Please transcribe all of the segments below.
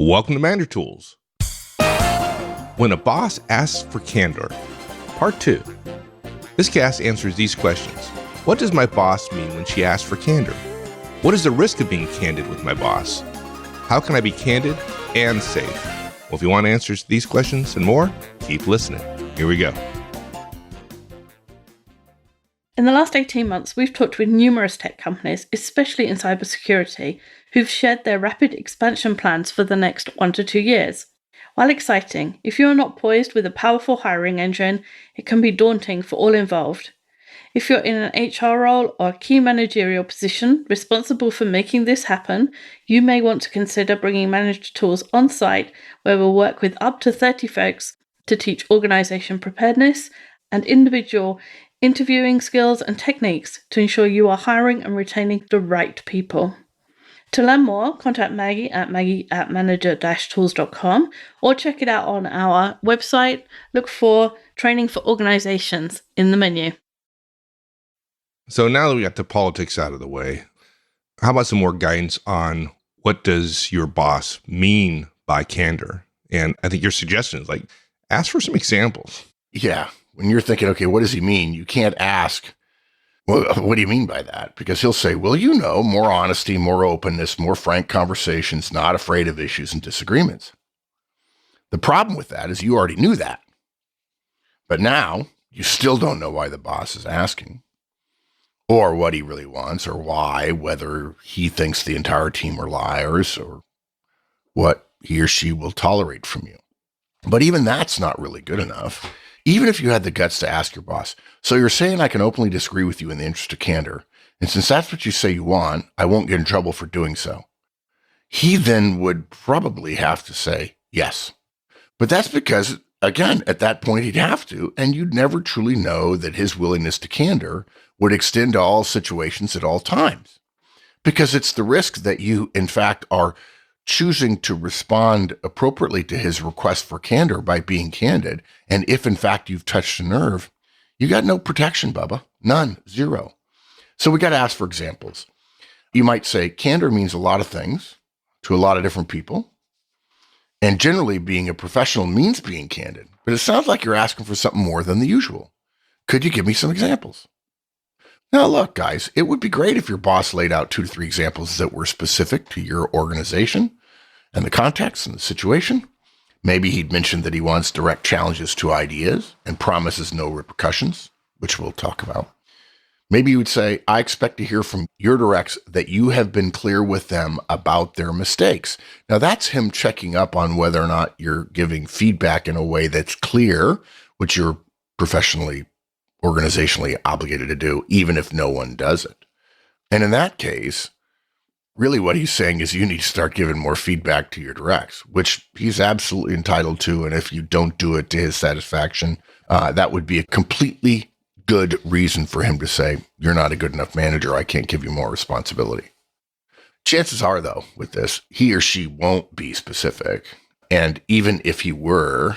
Welcome to Manager Tools. When a boss asks for candor, part 2. This cast answers these questions. What does my boss mean when she asks for candor? What is the risk of being candid with my boss? How can I be candid and safe? Well, if you want answers to these questions and more, keep listening. Here we go. In the last 18 months, we've talked with numerous tech companies, especially in cybersecurity, who've shared their rapid expansion plans for the next 1 to 2 years. While exciting, if you are not poised with a powerful hiring engine, it can be daunting for all involved. If you're in an HR role or a key managerial position responsible for making this happen, you may want to consider bringing Manager Tools on site, where we'll work with up to 30 folks to teach organization preparedness and individual interviewing skills and techniques to ensure you are hiring and retaining the right people. To learn more, contact Maggie at manager-tools.com or check it out on our website. Look for Training for Organizations in the menu. So now that we got the politics out of the way, how about some more guidance on what does your boss mean by candor? And I think your suggestion is ask for some examples. Yeah. When you're thinking, okay, what does he mean? You can't ask, well, what do you mean by that? Because he'll say, well, more honesty, more openness, more frank conversations, not afraid of issues and disagreements. The problem with that is you already knew that. But now you still don't know why the boss is asking or what he really wants or why, whether he thinks the entire team are liars or what he or she will tolerate from you. But even that's not really good enough. Even if you had the guts to ask your boss, so you're saying I can openly disagree with you in the interest of candor, and since that's what you say you want, I won't get in trouble for doing so. He then would probably have to say yes. But that's because, again, at that point he'd have to, and you'd never truly know that his willingness to candor would extend to all situations at all times. Because it's the risk that you, in fact, are choosing to respond appropriately to his request for candor by being candid. And if, in fact, you've touched a nerve, you got no protection, Bubba. None. Zero. So we got to ask for examples. You might say candor means a lot of things to a lot of different people. And generally, being a professional means being candid. But it sounds like you're asking for something more than the usual. Could you give me some examples? Now, look, guys, it would be great if your boss laid out 2 to 3 examples that were specific to your organization and the context and the situation. Maybe he'd mentioned that he wants direct challenges to ideas and promises no repercussions, which we'll talk about. Maybe you would say, I expect to hear from your directs that you have been clear with them about their mistakes. Now, that's him checking up on whether or not you're giving feedback in a way that's clear, which you're professionally organizationally obligated to do, even if no one does it. And in that case, really what he's saying is you need to start giving more feedback to your directs, which he's absolutely entitled to. And if you don't do it to his satisfaction, that would be a completely good reason for him to say, you're not a good enough manager. I can't give you more responsibility. Chances are, though, with this, he or she won't be specific. And even if he were,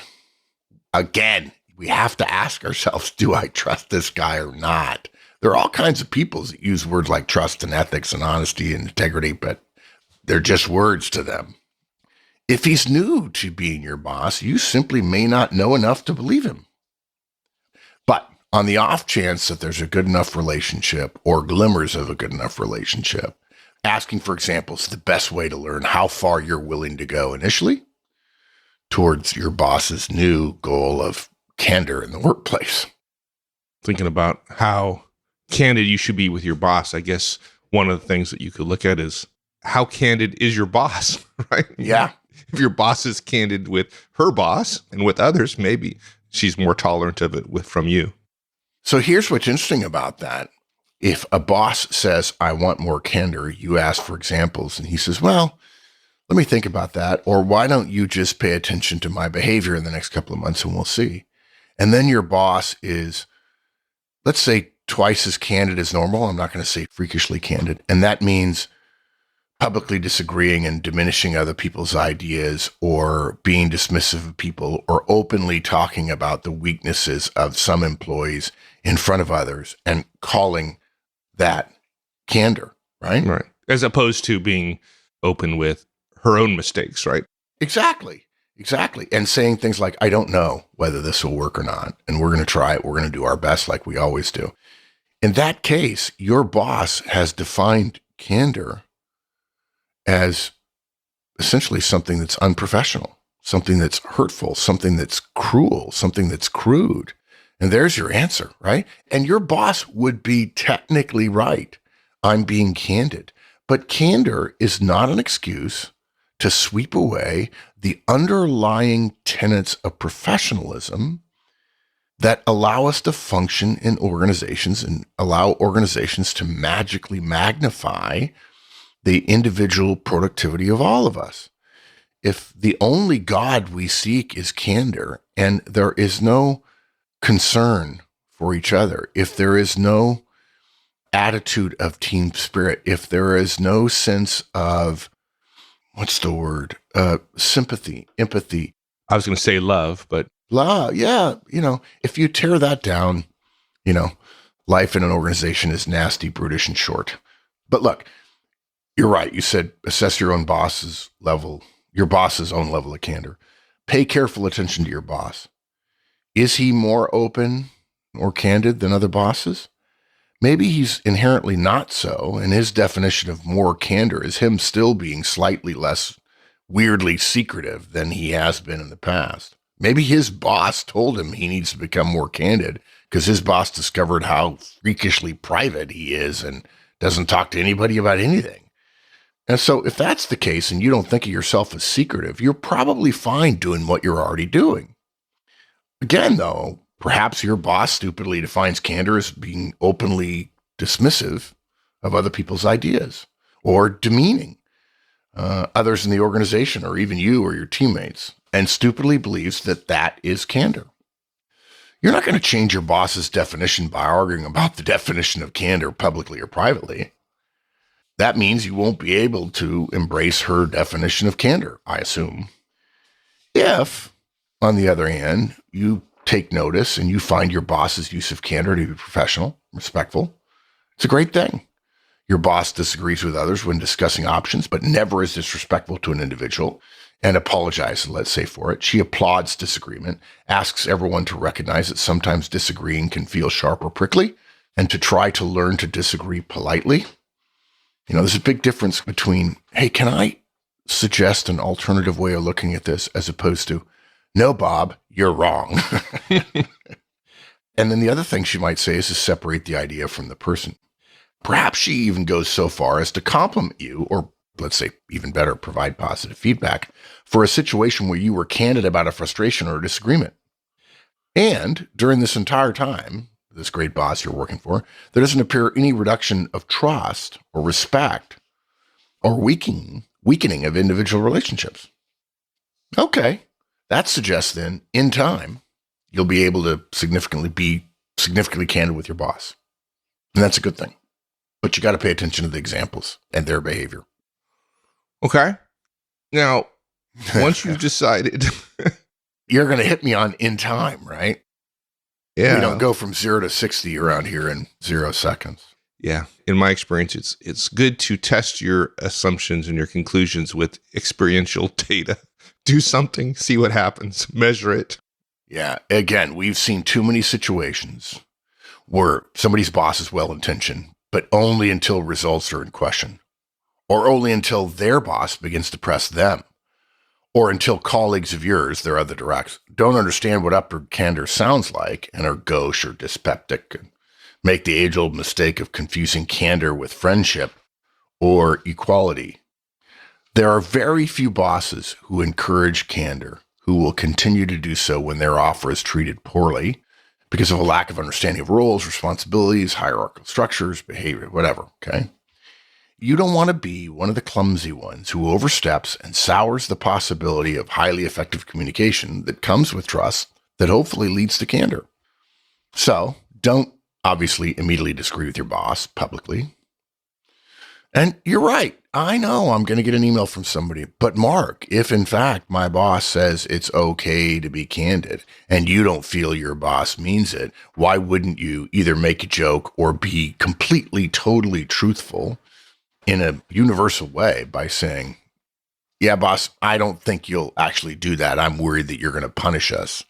again, we have to ask ourselves, do I trust this guy or not? There are all kinds of people that use words like trust and ethics and honesty and integrity, but they're just words to them. If he's new to being your boss, you simply may not know enough to believe him. But on the off chance that there's a good enough relationship or glimmers of a good enough relationship, asking for examples is the best way to learn how far you're willing to go initially towards your boss's new goal of candor in the workplace. Thinking about how candid you should be with your boss, I guess one of the things that you could look at is how candid is your boss, right? Yeah. If your boss is candid with her boss and with others, maybe she's more tolerant of it from you. So here's what's interesting about that. If a boss says, I want more candor, you ask for examples, and he says, well, let me think about that. Or why don't you just pay attention to my behavior in the next couple of months and we'll see. And then your boss is, let's say, twice as candid as normal. I'm not going to say freakishly candid. And that means publicly disagreeing and diminishing other people's ideas or being dismissive of people or openly talking about the weaknesses of some employees in front of others and calling that candor, right? Right. As opposed to being open with her own mistakes, right? Exactly. Exactly. And saying things like, I don't know whether this will work or not. And we're going to try it. We're going to do our best like we always do. In that case, your boss has defined candor as essentially something that's unprofessional, something that's hurtful, something that's cruel, something that's crude. And there's your answer, right? And your boss would be technically right. I'm being candid. But candor is not an excuse to sweep away the underlying tenets of professionalism that allow us to function in organizations and allow organizations to magically magnify the individual productivity of all of us. If the only God we seek is candor and there is no concern for each other, if there is no attitude of team spirit, if there is no sense of, what's the word? Sympathy, empathy. I was going to say love, but Yeah. If you tear that down, life in an organization is nasty, brutish, and short. But look, you're right. You said assess your own boss's level, your boss's own level of candor. Pay careful attention to your boss. Is he more open or candid than other bosses? Maybe he's inherently not so, and his definition of more candor is him still being slightly less weirdly secretive than he has been in the past. Maybe his boss told him he needs to become more candid because his boss discovered how freakishly private he is and doesn't talk to anybody about anything. And so if that's the case and you don't think of yourself as secretive, you're probably fine doing what you're already doing. Again, though, perhaps your boss stupidly defines candor as being openly dismissive of other people's ideas or demeaning others in the organization or even you or your teammates, and stupidly believes that that is candor. You're not going to change your boss's definition by arguing about the definition of candor publicly or privately. That means you won't be able to embrace her definition of candor, I assume. If, on the other hand, you take notice and you find your boss's use of candor to be professional, respectful, it's a great thing. Your boss disagrees with others when discussing options, but never is disrespectful to an individual and apologizes, let's say, for it. She applauds disagreement, asks everyone to recognize that sometimes disagreeing can feel sharp or prickly, and to try to learn to disagree politely. There's a big difference between, hey, can I suggest an alternative way of looking at this, as opposed to, no, Bob, you're wrong. And then the other thing she might say is to separate the idea from the person. Perhaps she even goes so far as to compliment you, or let's say even better, provide positive feedback for a situation where you were candid about a frustration or a disagreement. And during this entire time, this great boss you're working for, there doesn't appear any reduction of trust or respect or weakening of individual relationships. Okay. That suggests then, in time, you'll be able to be significantly candid with your boss. And that's a good thing. But you got to pay attention to the examples and their behavior. okay. Now, once you've decided, You're going to hit me on in time, right? yeah, We don't go from 0 to 60 around here in 0 seconds. yeah. In my experience, it's good to test your assumptions and your conclusions with experiential data. Do something, see what happens, measure it. Yeah. Again, we've seen too many situations where somebody's boss is well-intentioned, but only until results are in question, or only until their boss begins to press them, or until colleagues of yours, their other directs, don't understand what upward candor sounds like and are gauche or dyspeptic and make the age-old mistake of confusing candor with friendship or equality. There are very few bosses who encourage candor who will continue to do so when their offer is treated poorly because of a lack of understanding of roles, responsibilities, hierarchical structures, behavior, whatever, okay? You don't want to be one of the clumsy ones who oversteps and sours the possibility of highly effective communication that comes with trust that hopefully leads to candor. So don't obviously immediately disagree with your boss publicly. And you're right. I know I'm going to get an email from somebody, but Mark, if in fact my boss says it's okay to be candid and you don't feel your boss means it, why wouldn't you either make a joke or be completely, totally truthful in a universal way by saying, yeah, boss, I don't think you'll actually do that. I'm worried that you're going to punish us,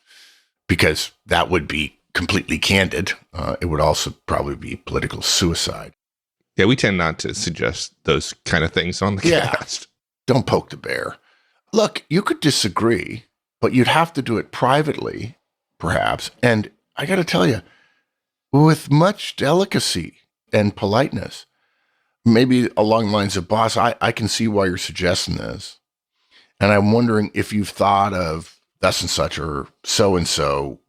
because that would be completely candid. It would also probably be political suicide. Yeah, we tend not to suggest those kind of things on the cast. Don't poke the bear. Look, you could disagree, but you'd have to do it privately, perhaps. And I got to tell you, with much delicacy and politeness, maybe along the lines of, boss, I can see why you're suggesting this. And I'm wondering if you've thought of thus and such or so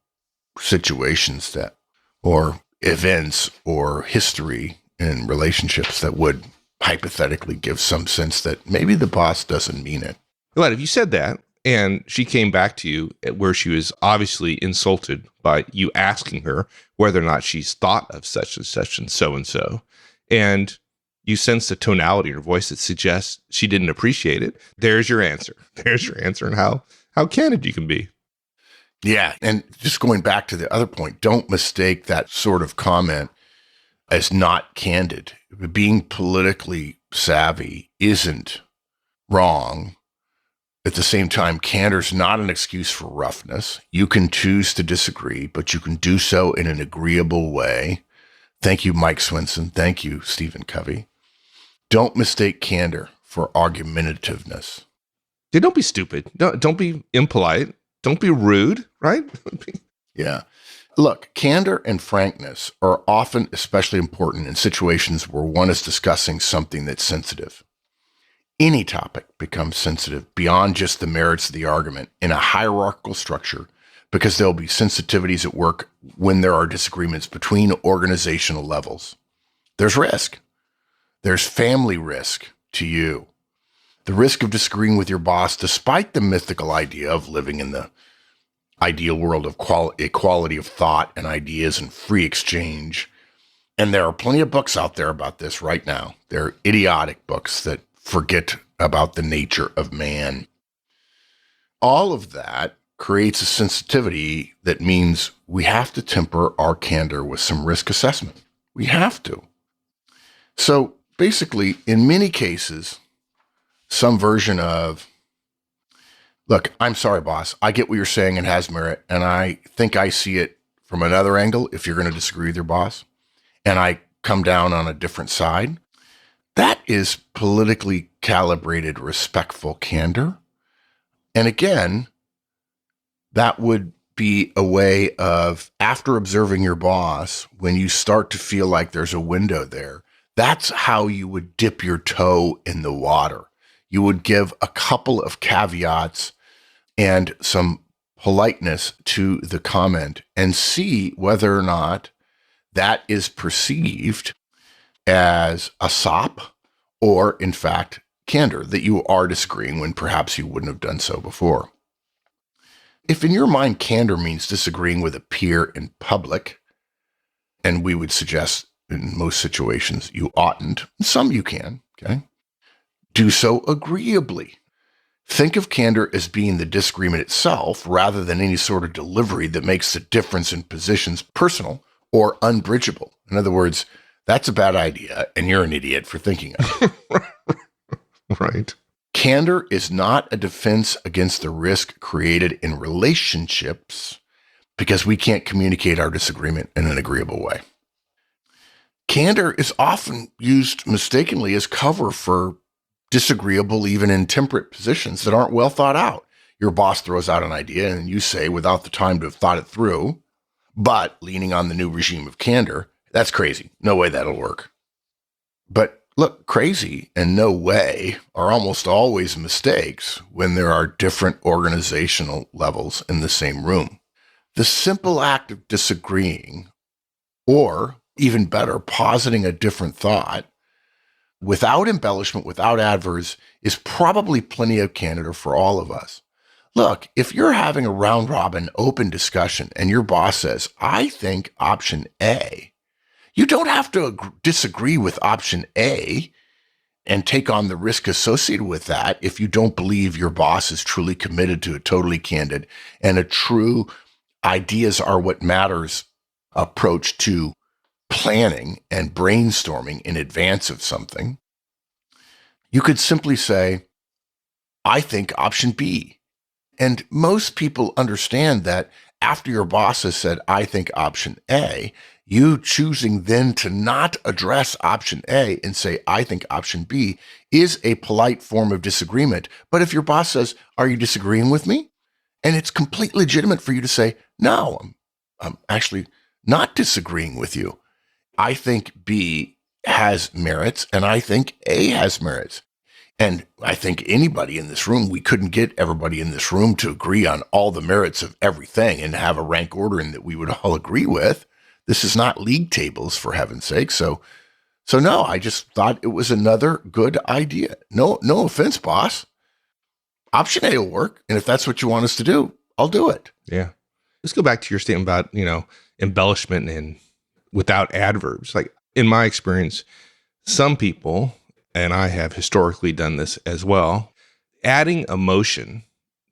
situations that, or events or history in relationships that would hypothetically give some sense that maybe the boss doesn't mean it. But if you said that and she came back to you where she was obviously insulted by you asking her whether or not she's thought of such and so, and you sense the tonality in her voice that suggests she didn't appreciate it, there's your answer. There's your answer and how candid you can be. Yeah. And just going back to the other point, don't mistake that sort of comment as not candid. Being politically savvy isn't wrong. At the same time, candor's not an excuse for roughness. You can choose to disagree, but you can do so in an agreeable way. Thank you, Mike Swinson. Thank you, Stephen Covey. Don't mistake candor for argumentativeness. Yeah, don't be stupid. Don't be impolite. Don't be rude, right? Yeah. Look, candor and frankness are often especially important in situations where one is discussing something that's sensitive. Any topic becomes sensitive beyond just the merits of the argument in a hierarchical structure, because there'll be sensitivities at work when there are disagreements between organizational levels. There's risk. There's family risk to you. The risk of disagreeing with your boss, despite the mythical idea of living in the ideal world of equality of thought and ideas and free exchange. And there are plenty of books out there about this right now. They're idiotic books that forget about the nature of man. All of that creates a sensitivity that means we have to temper our candor with some risk assessment. We have to. So basically, in many cases, some version of, look, I'm sorry, boss. I get what you're saying and has merit, and I think I see it from another angle if you're going to disagree with your boss, and I come down on a different side. That is politically calibrated, respectful candor. And again, that would be a way of, after observing your boss, when you start to feel like there's a window there, that's how you would dip your toe in the water. You would give a couple of caveats and some politeness to the comment and see whether or not that is perceived as a sop or, in fact, candor, that you are disagreeing when perhaps you wouldn't have done so before. If in your mind candor means disagreeing with a peer in public, and we would suggest in most situations you oughtn't, some you can, okay? Do so agreeably. Think of candor as being the disagreement itself rather than any sort of delivery that makes the difference in positions personal or unbridgeable. In other words, that's a bad idea, and you're an idiot for thinking of it. Right. Candor is not a defense against the risk created in relationships because we can't communicate our disagreement in an agreeable way. Candor is often used mistakenly as cover for disagreeable, even intemperate positions that aren't well thought out. Your boss throws out an idea and you say, without the time to have thought it through, but leaning on the new regime of candor, that's crazy. No way that'll work. But look, crazy and no way are almost always mistakes when there are different organizational levels in the same room. The simple act of disagreeing, or even better, positing a different thought, without embellishment, without adverbs, is probably plenty of candor for all of us. Look, if you're having a round robin open discussion and your boss says, I think option A, you don't have to disagree with option A and take on the risk associated with that if you don't believe your boss is truly committed to a totally candid and a true ideas are what matters approach to planning and brainstorming in advance of something. You could simply say, I think option B. And most people understand that after your boss has said, I think option A, you choosing then to not address option A and say, I think option B is a polite form of disagreement. But if your boss says, are you disagreeing with me? And it's completely legitimate for you to say, no, I'm actually not disagreeing with you. I think B has merits and I think A has merits. And I think anybody in this room, we couldn't get everybody in this room to agree on all the merits of everything and have a rank ordering that we would all agree with. This is not league tables, for heaven's sake. So no, I just thought it was another good idea. No offense, boss. Option A will work. And if that's what you want us to do, I'll do it. Yeah. Let's go back to your statement about, embellishment and without adverbs. Like in my experience, some people, and I have historically done this as well, adding emotion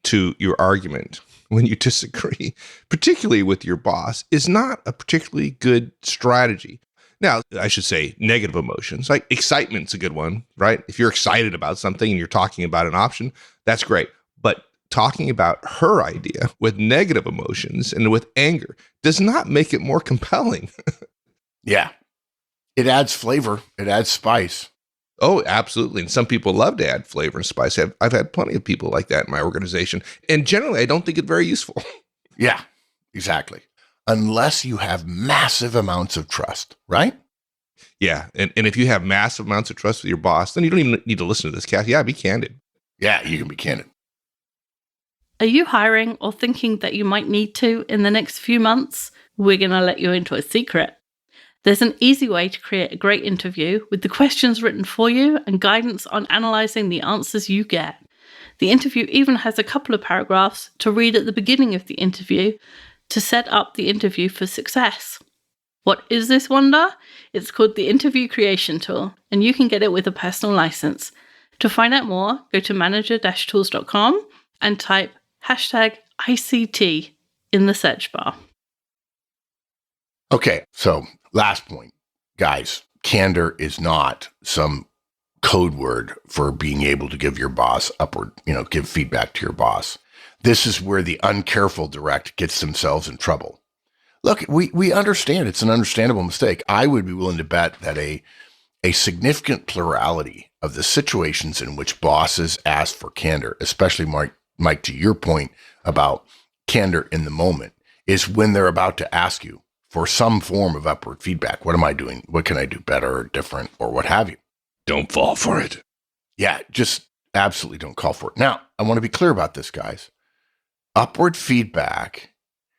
to your argument when you disagree, particularly with your boss, is not a particularly good strategy. Now, I should say negative emotions, like excitement's a good one, right? If you're excited about something and you're talking about an option, that's great. But talking about her idea with negative emotions and with anger does not make it more compelling. Yeah. It adds flavor. It adds spice. Oh, absolutely. And some people love to add flavor and spice. I've had plenty of people like that in my organization. And generally, I don't think it's very useful. Yeah, exactly. Unless you have massive amounts of trust, right? Yeah. And if you have massive amounts of trust with your boss, then you don't even need to listen to this, Kathy. Yeah, be candid. Yeah, you can be candid. Are you hiring or thinking that you might need to in the next few months? We're going to let you into a secret. There's an easy way to create a great interview with the questions written for you and guidance on analysing the answers you get. The interview even has a couple of paragraphs to read at the beginning of the interview to set up the interview for success. What is this wonder? It's called the Interview Creation Tool, and you can get it with a personal license. To find out more, go to manager-tools.com and type #ICT in the search bar. Okay, so last point, guys, candor is not some code word for being able to give your boss give feedback to your boss. This is where the uncareful direct gets themselves in trouble. Look, we understand it's an understandable mistake. I would be willing to bet that a significant plurality of the situations in which bosses ask for candor, especially Mike, to your point about candor in the moment, is when they're about to ask you for some form of upward feedback. What am I doing? What can I do better or different or what have you? Don't fall for it. Yeah, just absolutely don't call for it. Now, I want to be clear about this, guys. Upward feedback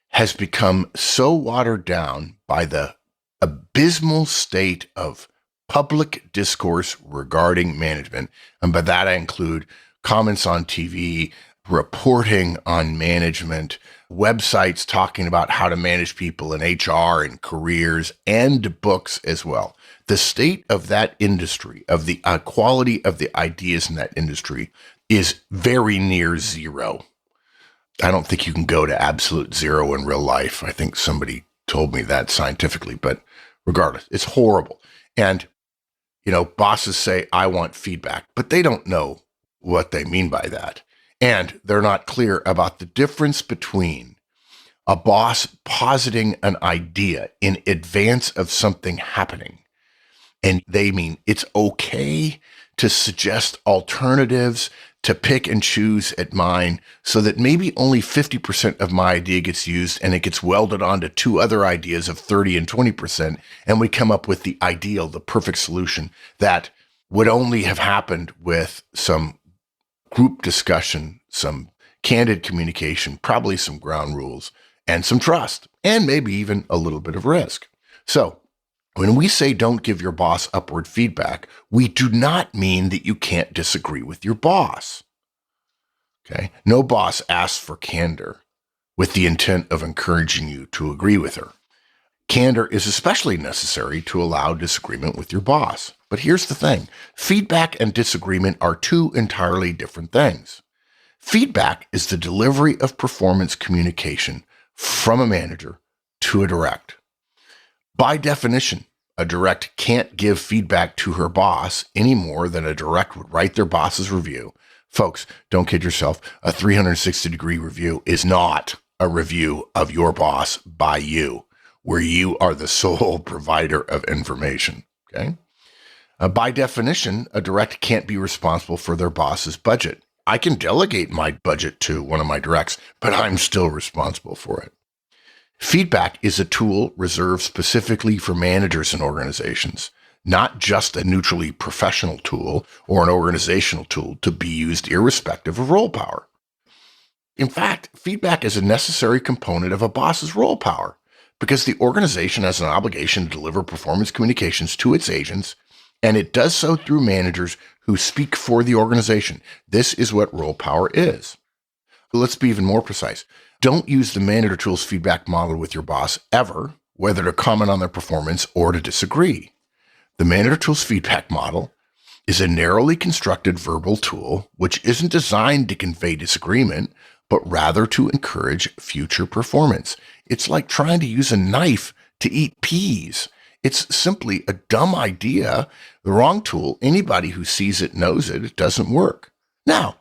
has become so watered down by the abysmal state of public discourse regarding management. And by that, I include comments on TV, reporting on management, websites talking about how to manage people in HR and careers, and books as well. The state of that industry, of the quality of the ideas in that industry, is very near zero. I don't think you can go to absolute zero in real life. I think somebody told me that scientifically, but regardless, it's horrible. And, bosses say, I want feedback, but they don't know what they mean by that. And they're not clear about the difference between a boss positing an idea in advance of something happening. And they mean it's okay to suggest alternatives, to pick and choose at mine so that maybe only 50% of my idea gets used and it gets welded onto two other ideas of 30 and 20%. And we come up with the ideal, the perfect solution that would only have happened with some group discussion, some candid communication, probably some ground rules and some trust, and maybe even a little bit of risk. So when we say don't give your boss upward feedback, we do not mean that you can't disagree with your boss. Okay? No boss asks for candor with the intent of encouraging you to agree with her. Candor is especially necessary to allow disagreement with your boss. But here's the thing. Feedback and disagreement are two entirely different things. Feedback is the delivery of performance communication from a manager to a direct. By definition, a direct can't give feedback to her boss any more than a direct would write their boss's review, Folks, don't kid yourself. A 360-degree review is not a review of your boss by you, where you are the sole provider of information, okay? By definition, a direct can't be responsible for their boss's budget. I can delegate my budget to one of my directs, but I'm still responsible for it. Feedback is a tool reserved specifically for managers and organizations, not just a neutrally professional tool or an organizational tool to be used irrespective of role power. In fact, feedback is a necessary component of a boss's role power because the organization has an obligation to deliver performance communications to its agents, and it does so through managers who speak for the organization. This is what role power is. Let's be even more precise. Don't use the manager tool's feedback model with your boss ever, whether to comment on their performance or to disagree. The manager tool's feedback model is a narrowly constructed verbal tool which isn't designed to convey disagreement, but rather to encourage future performance. It's like trying to use a knife to eat peas. It's simply a dumb idea, the wrong tool. Anybody who sees it knows it. It doesn't work. Now,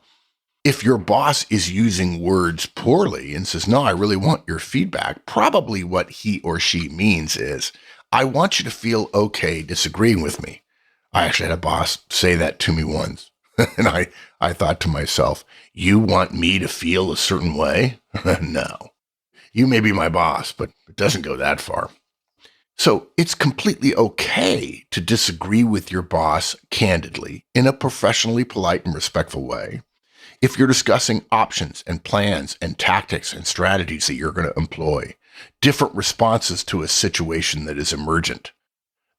if your boss is using words poorly and says, no, I really want your feedback, probably what he or she means is, I want you to feel okay disagreeing with me. I actually had a boss say that to me once. And I thought to myself, you want me to feel a certain way? No. You may be my boss, but it doesn't go that far. So it's completely okay to disagree with your boss candidly in a professionally polite and respectful way if you're discussing options and plans and tactics and strategies that you're going to employ, different responses to a situation that is emergent.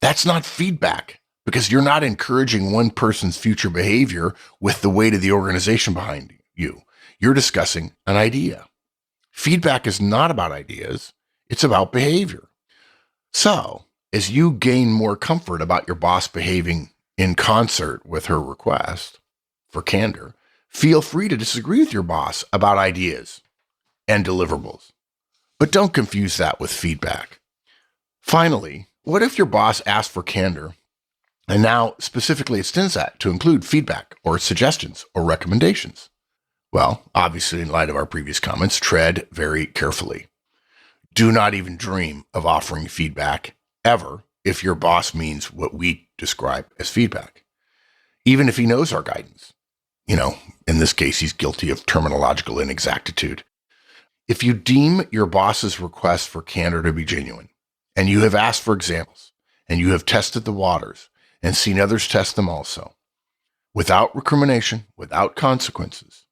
That's not feedback because you're not encouraging one person's future behavior with the weight of the organization behind you. You're discussing an idea. Feedback is not about ideas. It's about behavior. So, as you gain more comfort about your boss behaving in concert with her request for candor, feel free to disagree with your boss about ideas and deliverables. But don't confuse that with feedback. Finally, what if your boss asked for candor and now specifically extends that to include feedback or suggestions or recommendations? Well, obviously, in light of our previous comments, tread very carefully. Do not even dream of offering feedback ever if your boss means what we describe as feedback, even if he knows our guidance. In this case, he's guilty of terminological inexactitude. If you deem your boss's request for candor to be genuine, and you have asked for examples, and you have tested the waters, and seen others test them also, without recrimination, without consequences,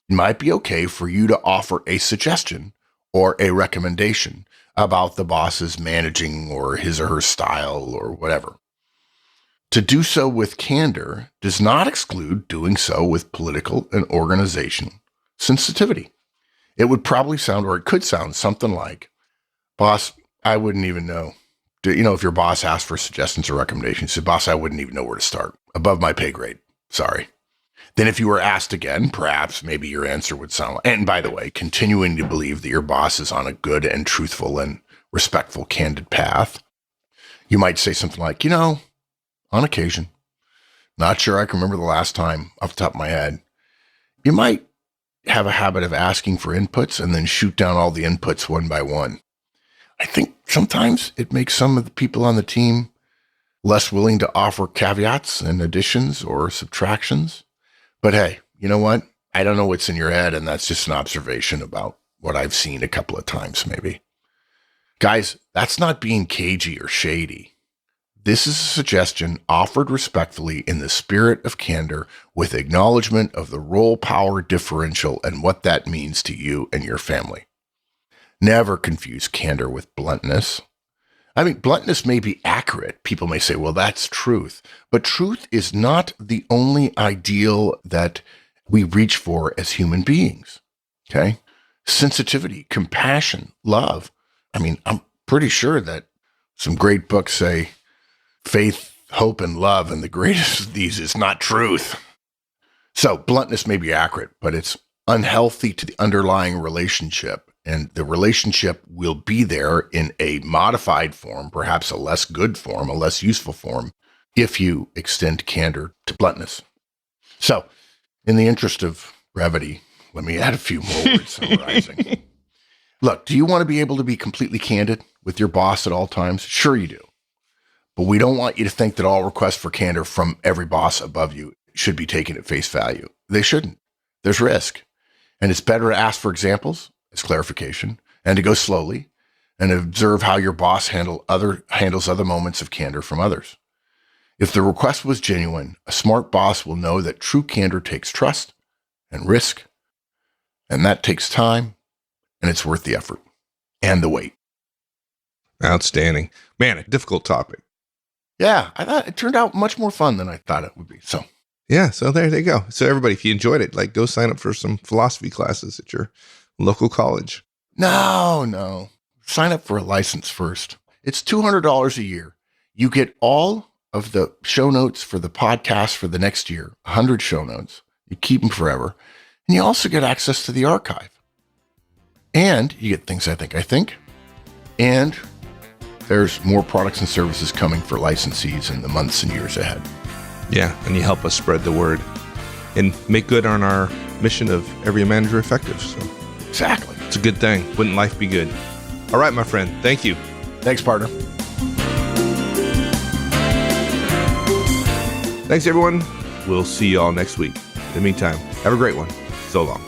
it might be okay for you to offer a suggestion or a recommendation about the boss's managing or his or her style or whatever. To do so with candor does not exclude doing so with political and organizational sensitivity. It would probably sound, or it could sound something like, boss, I wouldn't even know. If your boss asked for suggestions or recommendations, say, boss, I wouldn't even know where to start. Above my pay grade. Sorry. Then if you were asked again, perhaps maybe your answer would sound like, and by the way, continuing to believe that your boss is on a good and truthful and respectful, candid path, you might say something like, on occasion, not sure I can remember the last time off the top of my head. You might have a habit of asking for inputs and then shoot down all the inputs one by one. I think sometimes it makes some of the people on the team less willing to offer caveats and additions or subtractions. But hey, you know what? I don't know what's in your head, and that's just an observation about what I've seen a couple of times maybe. Guys, that's not being cagey or shady. This is a suggestion offered respectfully in the spirit of candor with acknowledgement of the role power differential and what that means to you and your family. Never confuse candor with bluntness. Bluntness may be accurate. People may say, well, that's truth. But truth is not the only ideal that we reach for as human beings. Okay? Sensitivity, compassion, love. I'm pretty sure that some great books say faith, hope, and love, and the greatest of these is not truth. So bluntness may be accurate, but it's unhealthy to the underlying relationship. And the relationship will be there in a modified form, perhaps a less good form, a less useful form, if you extend candor to bluntness. So, In the interest of brevity, let me add a few more words summarizing. Look, do you want to be able to be completely candid with your boss at all times? Sure you do. But we don't want you to think that all requests for candor from every boss above you should be taken at face value. They shouldn't. There's risk. And it's better to ask for examples as clarification and to go slowly and observe how your boss handles other moments of candor from others. If the request was genuine, a smart boss will know that true candor takes trust and risk, and that takes time, and it's worth the effort and the wait. Outstanding. Man, a difficult topic. Yeah, I thought it turned out much more fun than I thought it would be. So there they go. So everybody, if you enjoyed it, go sign up for some philosophy classes at your local college. No. Sign up for a license first. It's $200 a year. You get all of the show notes for the podcast for the next year, 100 show notes. You keep them forever. And you also get access to the archive. And you get things I think. And there's more products and services coming for licensees in the months and years ahead. Yeah, and you help us spread the word and make good on our mission of every manager effective. So exactly. It's a good thing. Wouldn't life be good? All right, my friend. Thank you. Thanks, partner. Thanks, everyone. We'll see you all next week. In the meantime, have a great one. So long.